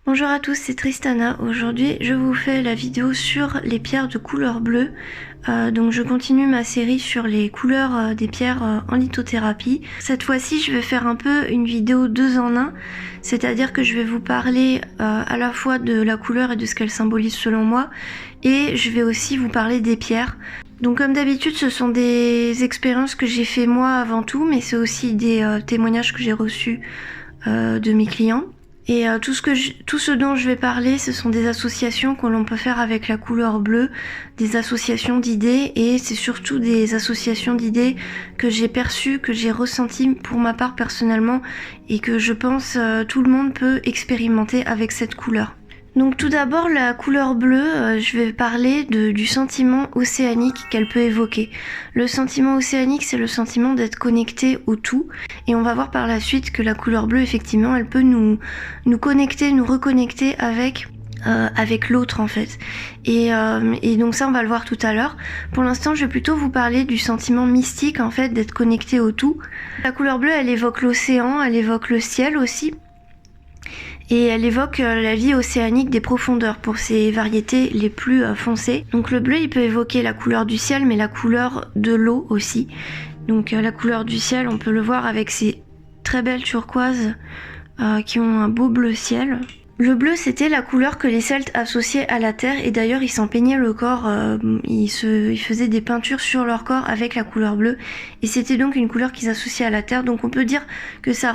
Bonjour à tous, c'est Tristana. Aujourd'hui, je vous fais la vidéo sur les pierres de couleur bleue. Donc je continue ma série sur les couleurs des pierres en lithothérapie. Cette fois-ci, je vais faire un peu une vidéo 2 en 1, c'est-à-dire que je vais vous parler à la fois de la couleur et de ce qu'elle symbolise selon moi, et je vais aussi vous parler des pierres. Donc comme d'habitude, ce sont des expériences que j'ai fait moi avant tout, mais c'est aussi des témoignages que j'ai reçus de mes clients. Et tout ce dont je vais parler, ce sont des associations que l'on peut faire avec la couleur bleue, des associations d'idées, et c'est surtout des associations d'idées que j'ai perçues, que j'ai ressenties pour ma part personnellement, et que je pense tout le monde peut expérimenter avec cette couleur. Donc tout d'abord, la couleur bleue, je vais parler du sentiment océanique qu'elle peut évoquer. Le sentiment océanique, c'est le sentiment d'être connecté au tout, et on va voir par la suite que la couleur bleue, effectivement, elle peut nous connecter, nous reconnecter avec l'autre en fait. Et donc ça, on va le voir tout à l'heure. Pour l'instant, je vais plutôt vous parler du sentiment mystique en fait, d'être connecté au tout. La couleur bleue, elle évoque l'océan, elle évoque le ciel aussi. Et elle évoque la vie océanique des profondeurs pour ses variétés les plus foncées. Donc le bleu, il peut évoquer la couleur du ciel, mais la couleur de l'eau aussi. Donc la couleur du ciel, on peut le voir avec ces très belles turquoises qui ont un beau bleu ciel. Le bleu, c'était la couleur que les Celtes associaient à la terre, et d'ailleurs ils s'en peignaient le corps, ils faisaient des peintures sur leur corps avec la couleur bleue, et c'était donc une couleur qu'ils associaient à la terre. Donc on peut dire que c'est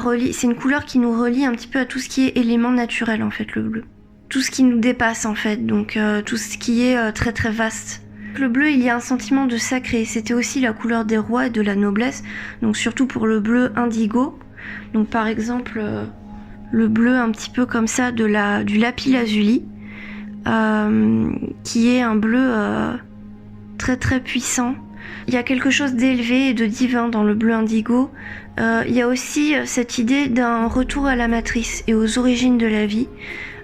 une couleur qui nous relie un petit peu à tout ce qui est élément naturel en fait, le bleu. Tout ce qui nous dépasse en fait, donc tout ce qui est très très vaste. Le bleu, il y a un sentiment de sacré, c'était aussi la couleur des rois et de la noblesse, donc surtout pour le bleu indigo. Donc par exemple... le bleu un petit peu comme ça du lapis-lazuli, qui est un bleu très très puissant. Il y a quelque chose d'élevé et de divin dans le bleu indigo. Il y a aussi cette idée d'un retour à la matrice et aux origines de la vie.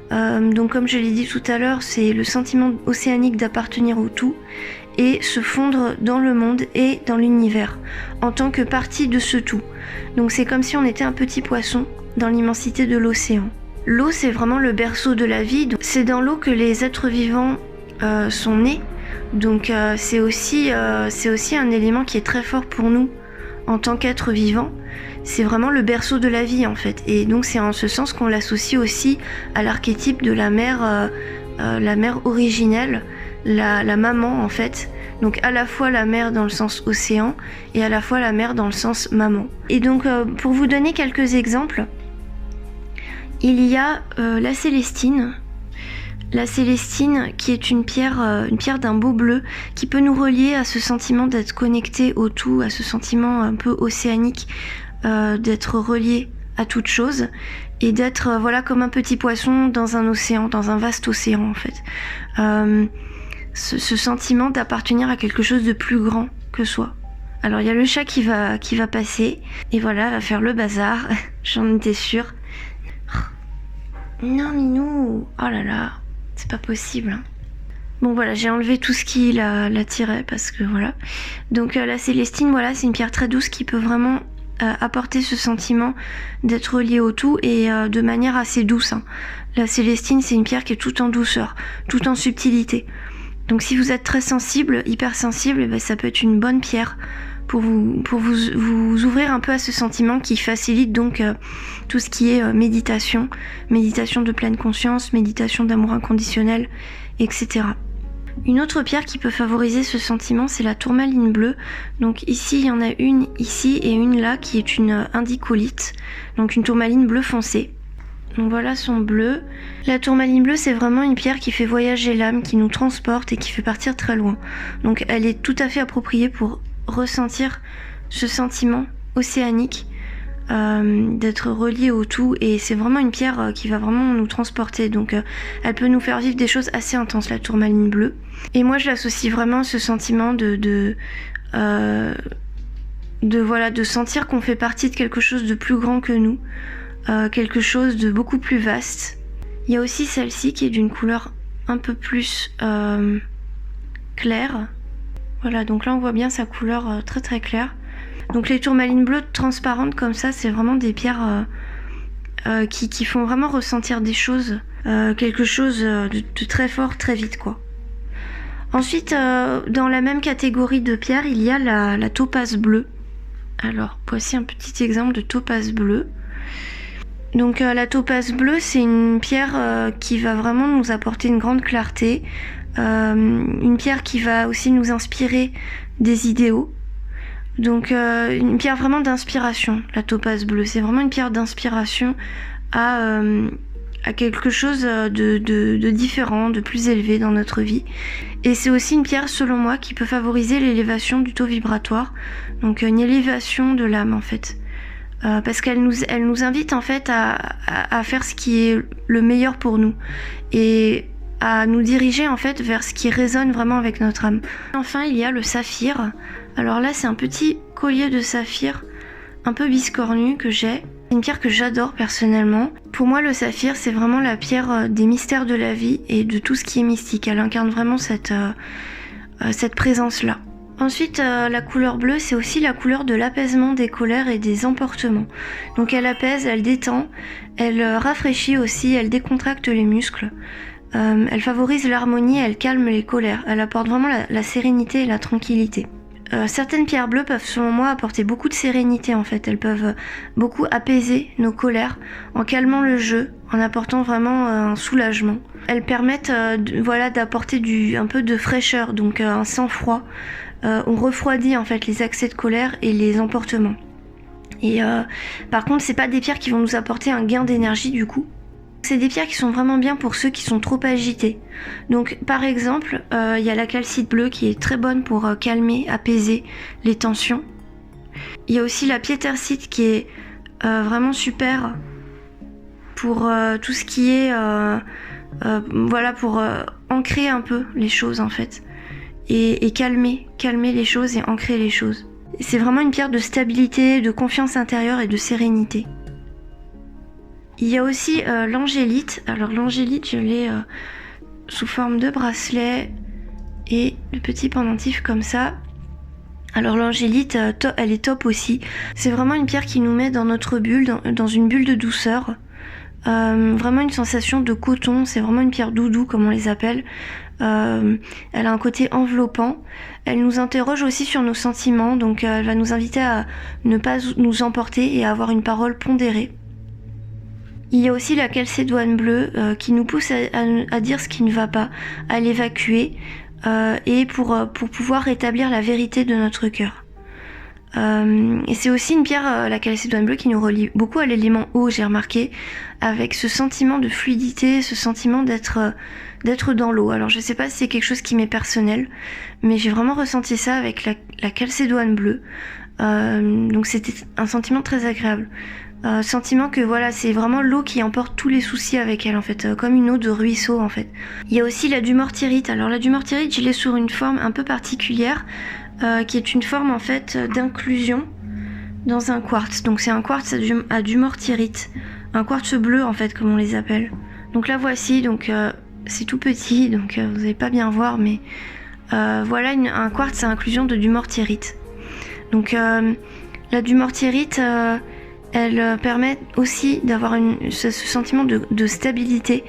Donc comme je l'ai dit tout à l'heure, c'est le sentiment océanique d'appartenir au tout et se fondre dans le monde et dans l'univers en tant que partie de ce tout. Donc c'est comme si on était un petit poisson dans l'immensité de l'océan. L'eau, c'est vraiment le berceau de la vie. C'est dans l'eau que les êtres vivants sont nés. Donc c'est aussi un élément qui est très fort pour nous en tant qu'êtres vivants. C'est vraiment le berceau de la vie en fait. Et donc c'est en ce sens qu'on l'associe aussi à l'archétype de la mère originelle, la maman en fait. Donc à la fois la mer dans le sens océan et à la fois la mer dans le sens maman. Et donc pour vous donner quelques exemples, il y a la célestine. La célestine qui est une pierre d'un beau bleu qui peut nous relier à ce sentiment d'être connecté au tout, à ce sentiment un peu océanique, d'être relié à toute chose et d'être voilà comme un petit poisson dans un océan, dans un vaste océan en fait. Ce sentiment d'appartenir à quelque chose de plus grand que soi. Alors il y a le chat qui va passer et voilà, va faire le bazar, j'en étais sûre. Non Minou, oh là là, c'est pas possible. Hein. Bon voilà, j'ai enlevé tout ce qui l'attirait parce que voilà. Donc la célestine, voilà, c'est une pierre très douce qui peut vraiment apporter ce sentiment d'être relié au tout et de manière assez douce. Hein. La célestine, c'est une pierre qui est tout en douceur, tout en subtilité. Donc si vous êtes très sensible, hypersensible, ben, ça peut être une bonne pierre pour vous ouvrir un peu à ce sentiment qui facilite donc tout ce qui est méditation de pleine conscience, méditation d'amour inconditionnel, etc. Une autre pierre qui peut favoriser ce sentiment, c'est la tourmaline bleue. Donc ici, il y en a une ici et une là qui est une indicolite, donc une tourmaline bleu foncé. Donc voilà son bleu. La tourmaline bleue, c'est vraiment une pierre qui fait voyager l'âme, qui nous transporte et qui fait partir très loin. Donc elle est tout à fait appropriée pour ressentir ce sentiment océanique, d'être relié au tout, et c'est vraiment une pierre qui va vraiment nous transporter. Donc elle peut nous faire vivre des choses assez intenses, la tourmaline bleue. Et moi je l'associe vraiment à ce sentiment de sentir qu'on fait partie de quelque chose de plus grand que nous, quelque chose de beaucoup plus vaste. Il y a aussi celle-ci qui est d'une couleur un peu plus claire. Voilà, donc là on voit bien sa couleur très très claire. Donc les tourmalines bleues transparentes comme ça, c'est vraiment des pierres qui font vraiment ressentir des choses quelque chose de très fort très vite quoi. Ensuite, dans la même catégorie de pierres, il y a la topaze bleue. Alors, voici un petit exemple de topaze bleue. Donc la topaze bleue, c'est une pierre qui va vraiment nous apporter une grande clarté, une pierre qui va aussi nous inspirer des idéaux. Donc une pierre vraiment d'inspiration, la topaze bleue. C'est vraiment une pierre d'inspiration à quelque chose de différent, de plus élevé dans notre vie. Et c'est aussi une pierre, selon moi, qui peut favoriser l'élévation du taux vibratoire, donc une élévation de l'âme en fait. Parce qu'elle nous invite en fait à faire ce qui est le meilleur pour nous et à nous diriger en fait vers ce qui résonne vraiment avec notre âme. Enfin, il y a le saphir. Alors là, c'est un petit collier de saphir un peu biscornu que j'ai. C'est une pierre que j'adore personnellement. Pour moi, le saphir, c'est vraiment la pierre des mystères de la vie et de tout ce qui est mystique. Elle incarne vraiment cette présence-là. Ensuite, la couleur bleue, c'est aussi la couleur de l'apaisement des colères et des emportements. Donc elle apaise, elle détend, elle rafraîchit aussi, elle décontracte les muscles. Elle favorise l'harmonie, elle calme les colères. Elle apporte vraiment la sérénité et la tranquillité. Certaines pierres bleues peuvent, selon moi, apporter beaucoup de sérénité en fait. Elles peuvent beaucoup apaiser nos colères en calmant le jeu, en apportant vraiment un soulagement. Elles permettent d'apporter un peu de fraîcheur, donc un sang-froid. On refroidit en fait les accès de colère et les emportements. Et par contre, c'est pas des pierres qui vont nous apporter un gain d'énergie du coup. C'est des pierres qui sont vraiment bien pour ceux qui sont trop agités. Donc par exemple, il y a la calcite bleue qui est très bonne pour calmer, apaiser les tensions. Il y a aussi la piétercite qui est vraiment super pour tout ce qui est pour ancrer un peu les choses en fait. Et calmer les choses et ancrer les choses. C'est vraiment une pierre de stabilité, de confiance intérieure et de sérénité. Il y a aussi l'angélite. Alors l'angélite, je l'ai sous forme de bracelet et de petits pendentifs comme ça. Alors l'angélite, elle est top aussi. C'est vraiment une pierre qui nous met dans notre bulle, dans une bulle de douceur. Vraiment une sensation de coton, c'est vraiment une pierre doudou comme on les appelle. Elle a un côté enveloppant. Elle nous interroge aussi sur nos sentiments, donc elle va nous inviter à ne pas nous emporter et à avoir une parole pondérée. Il y a aussi la calcédoine bleue qui nous pousse à dire ce qui ne va pas, à l'évacuer et pour pouvoir rétablir la vérité de notre cœur. Et c'est aussi une pierre, la calcédoine bleue, qui nous relie beaucoup à l'élément eau, j'ai remarqué, avec ce sentiment de fluidité, ce sentiment d'être dans l'eau. Alors je sais pas si c'est quelque chose qui m'est personnel, mais j'ai vraiment ressenti ça avec la calcédoine bleue. Donc c'était un sentiment très agréable. Sentiment que voilà, c'est vraiment l'eau qui emporte tous les soucis avec elle en fait, comme une eau de ruisseau en fait. Il y a aussi la dumortierite. Alors la dumortierite, je l'ai sur une forme un peu particulière, qui est une forme en fait d'inclusion dans un quartz. Donc c'est un quartz à dumortierite, un quartz bleu en fait comme on les appelle. Donc là voici, donc c'est tout petit, donc vous n'allez pas bien voir, mais voilà un quartz à inclusion de dumortierite. Donc la dumortierite, elle permet aussi d'avoir ce sentiment de stabilité,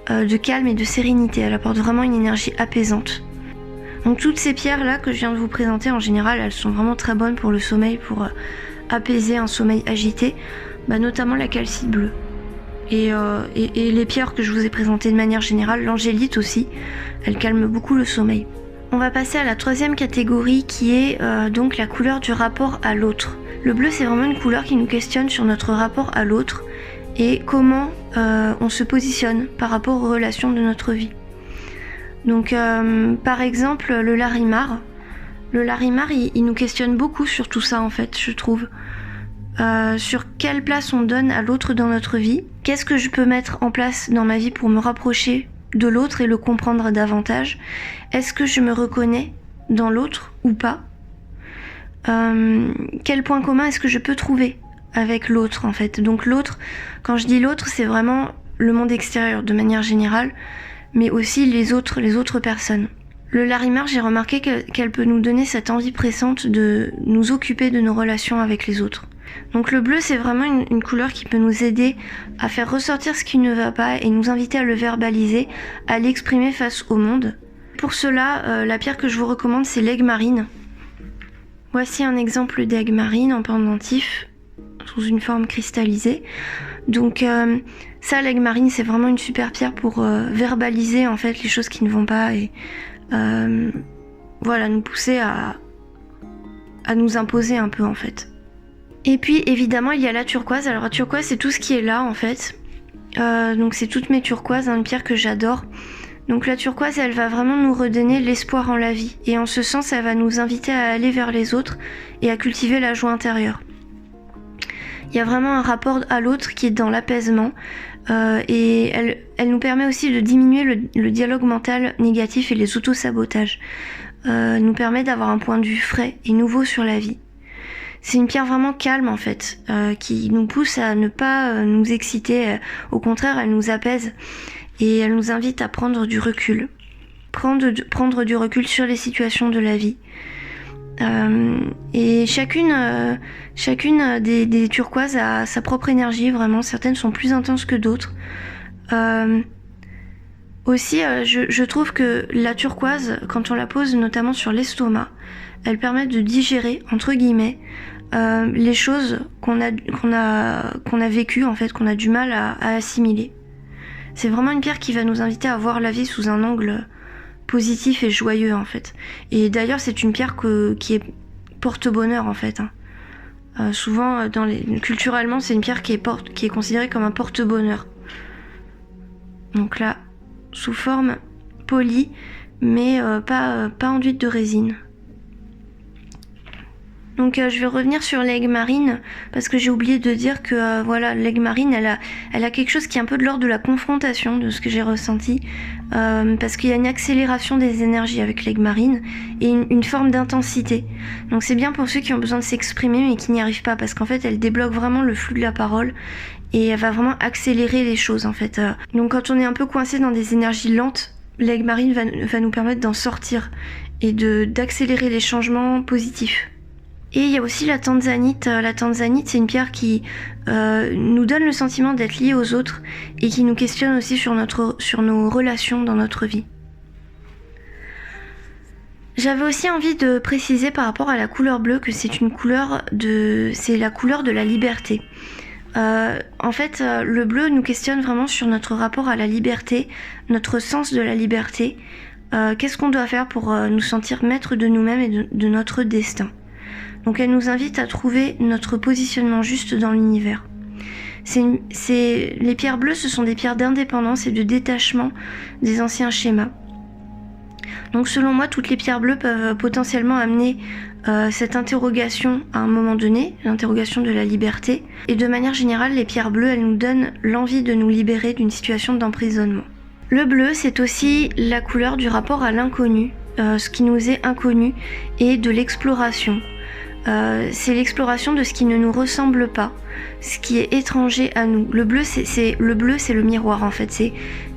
de calme et de sérénité. Elle apporte vraiment une énergie apaisante. Donc toutes ces pierres-là que je viens de vous présenter, en général, elles sont vraiment très bonnes pour le sommeil, pour apaiser un sommeil agité, notamment la calcite bleue. Et les pierres que je vous ai présentées de manière générale, l'angélite aussi, elle calme beaucoup le sommeil. On va passer à la troisième catégorie qui est donc la couleur du rapport à l'autre. Le bleu, c'est vraiment une couleur qui nous questionne sur notre rapport à l'autre et comment on se positionne par rapport aux relations de notre vie. Donc par exemple, le larimar, il nous questionne beaucoup sur tout ça en fait, je trouve. Sur quelle place on donne à l'autre dans notre vie, qu'est-ce que je peux mettre en place dans ma vie pour me rapprocher de l'autre et le comprendre davantage, est-ce que je me reconnais dans l'autre ou pas, quel point commun est-ce que je peux trouver avec l'autre en fait. Donc l'autre, quand je dis l'autre, c'est vraiment le monde extérieur de manière générale, mais aussi les autres personnes. Le larimar, j'ai remarqué qu'elle peut nous donner cette envie pressante de nous occuper de nos relations avec les autres. Donc le bleu, c'est vraiment une couleur qui peut nous aider à faire ressortir ce qui ne va pas et nous inviter à le verbaliser, à l'exprimer face au monde. Pour cela, la pierre que je vous recommande, c'est l'aigue marine. Voici un exemple d'aigue marine en pendentif, sous une forme cristallisée. Donc ça, l'aigue marine, c'est vraiment une super pierre pour verbaliser en fait les choses qui ne vont pas et voilà, nous pousser à nous imposer un peu en fait. Et puis évidemment il y a la turquoise. Alors la turquoise, c'est tout ce qui est là en fait. Donc c'est toutes mes turquoises, une pierre que j'adore. Donc la turquoise, elle va vraiment nous redonner l'espoir en la vie. Et en ce sens, elle va nous inviter à aller vers les autres et à cultiver la joie intérieure. Il y a vraiment un rapport à l'autre qui est dans l'apaisement. Et elle nous permet aussi de diminuer le dialogue mental négatif et les autosabotages. Nous permet d'avoir un point de vue frais et nouveau sur la vie. C'est une pierre vraiment calme en fait, qui nous pousse à ne pas nous exciter. Au contraire, elle nous apaise et elle nous invite à prendre du recul. Prendre du recul sur les situations de la vie. Et chacune des turquoises a sa propre énergie, vraiment. Certaines sont plus intenses que d'autres. Aussi, je trouve que la turquoise, quand on la pose notamment sur l'estomac, elle permet de digérer, entre guillemets, les choses qu'on a vécues, en fait, qu'on a du mal à assimiler. C'est vraiment une pierre qui va nous inviter à voir la vie sous un angle positif et joyeux, en fait. Et d'ailleurs, c'est une pierre qui est porte-bonheur, en fait. Souvent, culturellement, c'est une pierre qui est considérée comme un porte-bonheur. Donc là, sous forme polie, mais pas enduite de résine. Donc je vais revenir sur l'aigue marine parce que j'ai oublié de dire que voilà, l'aigue marine, elle a quelque chose qui est un peu de l'ordre de la confrontation, de ce que j'ai ressenti, parce qu'il y a une accélération des énergies avec l'aigue marine et une forme d'intensité. Donc c'est bien pour ceux qui ont besoin de s'exprimer mais qui n'y arrivent pas, parce qu'en fait elle débloque vraiment le flux de la parole et elle va vraiment accélérer les choses en fait. Donc quand on est un peu coincé dans des énergies lentes, l'aigue marine va nous permettre d'en sortir et d'accélérer les changements positifs. Et il y a aussi la tanzanite. La tanzanite, c'est une pierre qui nous donne le sentiment d'être lié aux autres et qui nous questionne aussi sur nos relations dans notre vie. J'avais aussi envie de préciser par rapport à la couleur bleue que c'est la couleur de la liberté. En fait, le bleu nous questionne vraiment sur notre rapport à la liberté, notre sens de la liberté. Qu'est-ce qu'on doit faire pour nous sentir maîtres de nous-mêmes et de notre destin. Donc elle nous invite à trouver notre positionnement juste dans l'univers. Les pierres bleues, ce sont des pierres d'indépendance et de détachement des anciens schémas. Donc selon moi, toutes les pierres bleues peuvent potentiellement amener cette interrogation à un moment donné, l'interrogation de la liberté. Et de manière générale, les pierres bleues, elles nous donnent l'envie de nous libérer d'une situation d'emprisonnement. Le bleu, c'est aussi la couleur du rapport à l'inconnu, ce qui nous est inconnu, et de l'exploration. C'est l'exploration de ce qui ne nous ressemble pas, ce qui est étranger à nous. Le bleu, c'est le miroir en fait. C'est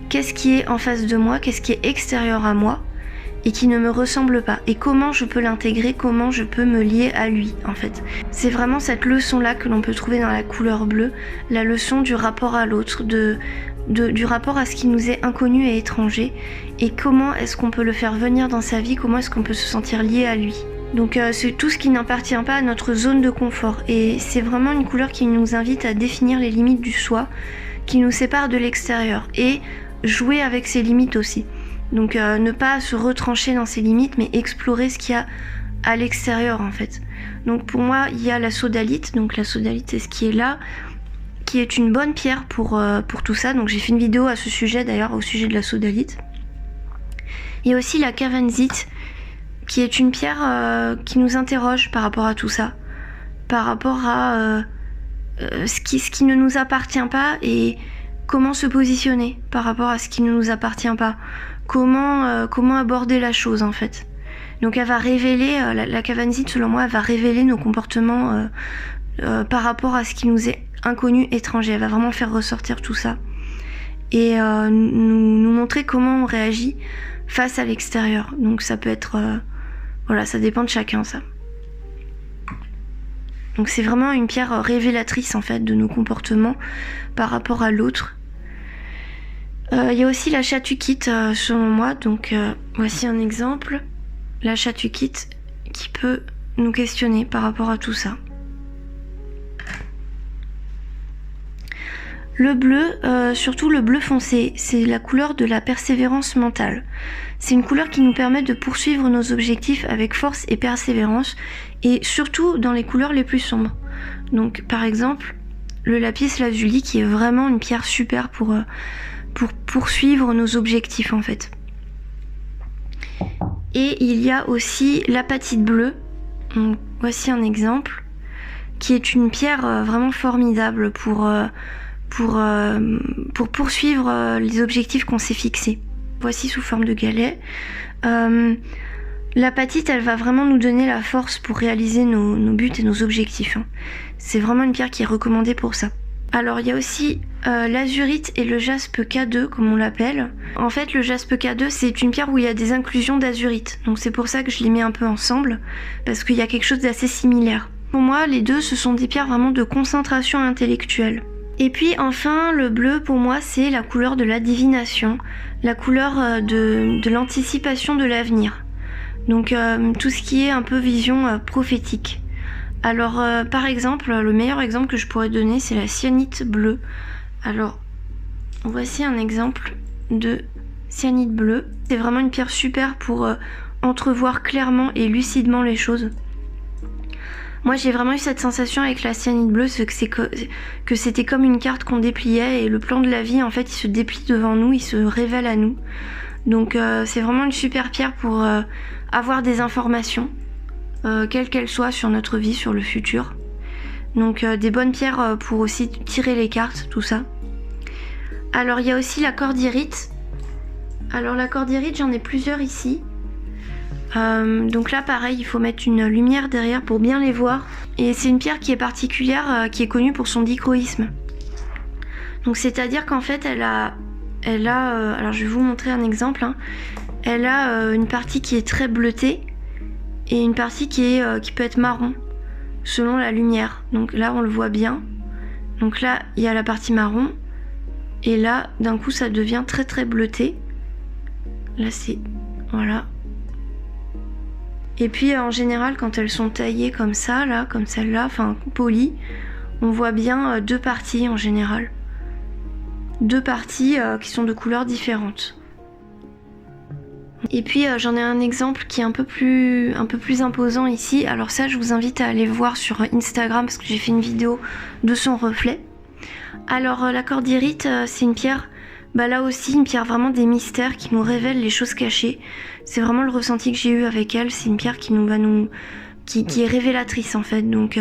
qu'est-ce qui est en face de moi, qu'est-ce qui est extérieur à moi et qui ne me ressemble pas. Et comment je peux l'intégrer, comment je peux me lier à lui en fait. C'est vraiment cette leçon-là que l'on peut trouver dans la couleur bleue, la leçon du rapport à l'autre, du rapport à ce qui nous est inconnu et étranger. Et comment est-ce qu'on peut le faire venir dans sa vie, comment est-ce qu'on peut se sentir lié à lui. Donc c'est tout ce qui n'appartient pas à notre zone de confort. Et c'est vraiment une couleur qui nous invite à définir les limites du soi, qui nous sépare de l'extérieur. Et jouer avec ses limites aussi. Donc ne pas se retrancher dans ses limites, mais explorer ce qu'il y a à l'extérieur en fait. Donc pour moi, il y a la sodalite. Donc la sodalite, c'est ce qui est là, qui est une bonne pierre pour tout ça. Donc j'ai fait une vidéo à ce sujet d'ailleurs, au sujet de la sodalite. Il y a aussi la cavansite, qui est une pierre qui nous interroge par rapport à tout ça, par rapport à ce qui ne nous appartient pas et comment se positionner par rapport à ce qui ne nous appartient pas, comment aborder la chose en fait. Donc elle va révéler, la cavansite selon moi, elle va révéler nos comportements par rapport à ce qui nous est inconnu, étranger. Elle va vraiment faire ressortir tout ça et nous montrer comment on réagit face à l'extérieur. Donc ça peut être... Voilà, ça dépend de chacun, ça. Donc c'est vraiment une pierre révélatrice en fait de nos comportements par rapport à l'autre. Il y a aussi la chatukite selon moi, donc voici un exemple. La chatukite qui peut nous questionner par rapport à tout ça. Le bleu, surtout le bleu foncé, c'est la couleur de la persévérance mentale. C'est une couleur qui nous permet de poursuivre nos objectifs avec force et persévérance, et surtout dans les couleurs les plus sombres. Donc par exemple, le lapis lazuli qui est vraiment une pierre super pour poursuivre nos objectifs en fait. Et il y a aussi l'apatite bleue, donc, voici un exemple, qui est une pierre vraiment formidable pour poursuivre les objectifs qu'on s'est fixés. Voici sous forme de galet. L'apatite, elle va vraiment nous donner la force pour réaliser nos buts et nos objectifs. C'est vraiment une pierre qui est recommandée pour ça. Alors il y a aussi l'azurite et le jaspe K2 comme on l'appelle. En fait le jaspe K2 c'est une pierre où il y a des inclusions d'azurite. Donc c'est pour ça que je les mets un peu ensemble, parce qu'il y a quelque chose d'assez similaire. Pour moi les deux ce sont des pierres vraiment de concentration intellectuelle. Et puis enfin le bleu pour moi c'est la couleur de la divination, la couleur de l'anticipation de l'avenir. Donc tout ce qui est un peu vision prophétique. Alors par exemple, le meilleur exemple que je pourrais donner c'est la cyanite bleue. Alors voici un exemple de cyanite bleue. C'est vraiment une pierre super pour entrevoir clairement et lucidement les choses. Moi j'ai vraiment eu cette sensation avec la cyanite bleue, que c'était comme une carte qu'on dépliait et le plan de la vie en fait il se déplie devant nous, il se révèle à nous. Donc c'est vraiment une super pierre pour avoir des informations. Quelles qu'elles soient sur notre vie, sur le futur. Donc des bonnes pierres pour aussi tirer les cartes, tout ça. Alors il y a aussi la cordierite. Alors la cordierite, j'en ai plusieurs ici. Donc là pareil, il faut mettre une lumière derrière pour bien les voir. Et c'est une pierre qui est particulière, qui est connue pour son dichroïsme. Donc c'est-à-dire qu'en fait elle a alors je vais vous montrer un exemple. Elle a une partie qui est très bleutée. Et une partie qui peut être marron, selon la lumière. Donc là, on le voit bien. Donc là, il y a la partie marron. Et là, d'un coup, ça devient très très bleuté. Là, c'est... Voilà. Et puis, en général, quand elles sont taillées comme ça, là, comme celle-là, enfin, polies, on voit bien deux parties, en général. Deux parties qui sont de couleurs différentes. Et puis j'en ai un exemple qui est un peu plus imposant ici. Alors ça je vous invite à aller voir sur Instagram parce que j'ai fait une vidéo de son reflet. Alors la cordierite c'est une pierre, là aussi une pierre vraiment des mystères qui nous révèle les choses cachées. C'est vraiment le ressenti que j'ai eu avec elle. C'est une pierre qui est révélatrice en fait. Donc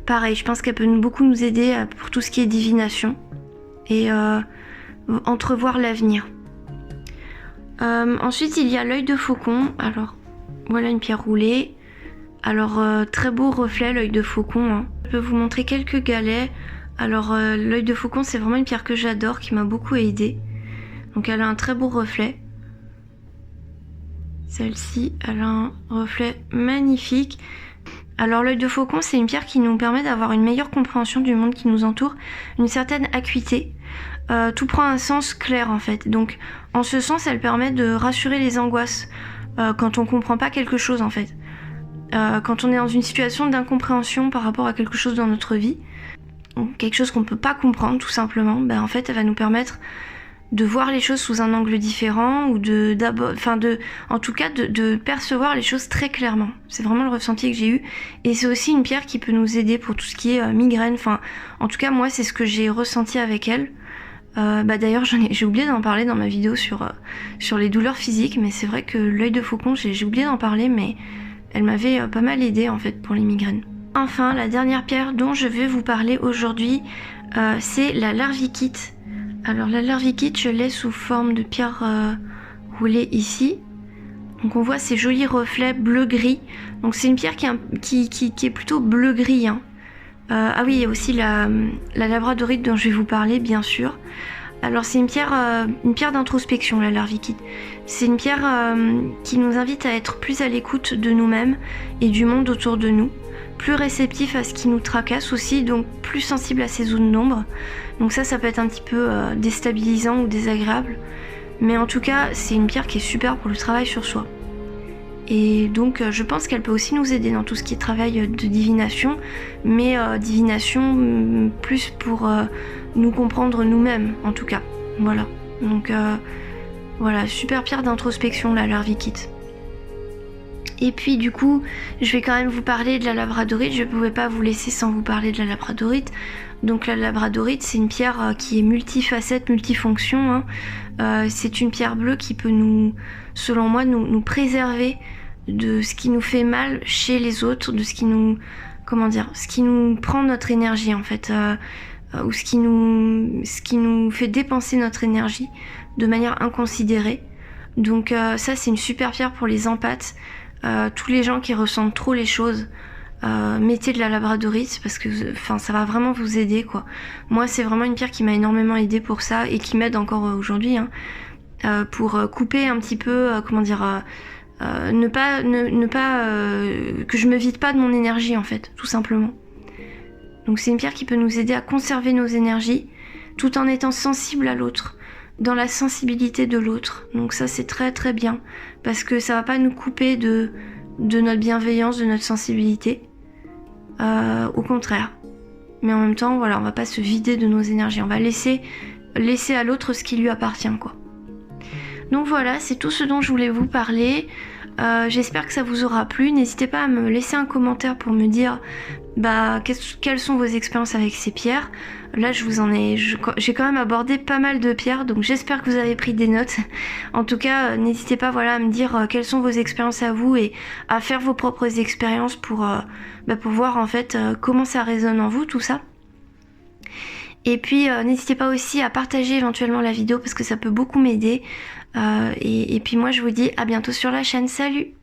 pareil, je pense qu'elle peut beaucoup nous aider pour tout ce qui est divination et entrevoir l'avenir. Ensuite il y a l'œil de faucon. Alors voilà une pierre roulée. Alors très beau reflet l'œil de faucon. Je peux vous montrer quelques galets. Alors l'œil de faucon c'est vraiment une pierre que j'adore, qui m'a beaucoup aidée. Donc elle a un très beau reflet. Celle-ci elle a un reflet magnifique. Alors l'œil de faucon c'est une pierre qui nous permet d'avoir une meilleure compréhension du monde qui nous entoure, une certaine acuité. Tout prend un sens clair en fait. Donc en ce sens elle permet de rassurer les angoisses quand on comprend pas quelque chose en fait. Quand on est dans une situation d'incompréhension par rapport à quelque chose dans notre vie, quelque chose qu'on peut pas comprendre tout simplement, en fait elle va nous permettre de voir les choses sous un angle différent ou de percevoir les choses très clairement. C'est vraiment le ressenti que j'ai eu. Et c'est aussi une pierre qui peut nous aider pour tout ce qui est migraine. En tout cas moi c'est ce que j'ai ressenti avec elle. D'ailleurs j'ai oublié d'en parler dans ma vidéo sur les douleurs physiques, mais c'est vrai que l'œil de faucon j'ai oublié d'en parler, mais elle m'avait pas mal aidée en fait pour les migraines. Enfin la dernière pierre dont je vais vous parler aujourd'hui c'est la larvikite. Alors la larvikite je l'ai sous forme de pierre roulée ici. Donc on voit ces jolis reflets bleu-gris. Donc c'est une pierre qui est plutôt bleu-gris. Ah oui, il y a aussi la labradorite dont je vais vous parler bien sûr. Alors c'est une pierre d'introspection, la Larvikite. C'est une pierre qui nous invite à être plus à l'écoute de nous-mêmes et du monde autour de nous, plus réceptif à ce qui nous tracasse aussi, donc plus sensible à ces zones d'ombre. Donc ça peut être un petit peu déstabilisant ou désagréable, mais en tout cas c'est une pierre qui est super pour le travail sur soi. Et donc je pense qu'elle peut aussi nous aider dans tout ce qui est travail de divination, mais divination plus pour nous comprendre nous-mêmes en tout cas. Voilà. Donc voilà, super pierre d'introspection la Larvikite. Et puis du coup, je vais quand même vous parler de la labradorite, je ne pouvais pas vous laisser sans vous parler de la labradorite. Donc la labradorite, c'est une pierre qui est multifacette, multifonction, hein. C'est une pierre bleue qui peut selon moi, nous préserver de ce qui nous fait mal chez les autres, de ce qui nous prend notre énergie en fait, ou ce qui nous fait dépenser notre énergie de manière inconsidérée. Donc ça c'est une super pierre pour les empathes, tous les gens qui ressentent trop les choses. Mettez de la labradorite parce que ça va vraiment vous aider quoi. Moi c'est vraiment une pierre qui m'a énormément aidé pour ça et qui m'aide encore aujourd'hui, hein, pour couper un petit peu, ne pas que je me vide pas de mon énergie en fait, tout simplement. Donc c'est une pierre qui peut nous aider à conserver nos énergies tout en étant sensible à l'autre, dans la sensibilité de l'autre. Donc ça c'est très très bien parce que ça va pas nous couper de notre bienveillance, de notre sensibilité. Au contraire. Mais en même temps, voilà, on va pas se vider de nos énergies. On va laisser à l'autre ce qui lui appartient, quoi. Donc voilà, c'est tout ce dont je voulais vous parler. J'espère que ça vous aura plu. N'hésitez pas à me laisser un commentaire pour me dire quelles sont vos expériences avec ces pierres. Là j'ai quand même abordé pas mal de pierres, donc j'espère que vous avez pris des notes. En tout cas, n'hésitez pas à me dire quelles sont vos expériences à vous et à faire vos propres expériences pour voir en fait comment ça résonne en vous tout ça. Et puis n'hésitez pas aussi à partager éventuellement la vidéo parce que ça peut beaucoup m'aider. Et puis moi je vous dis à bientôt sur la chaîne. Salut!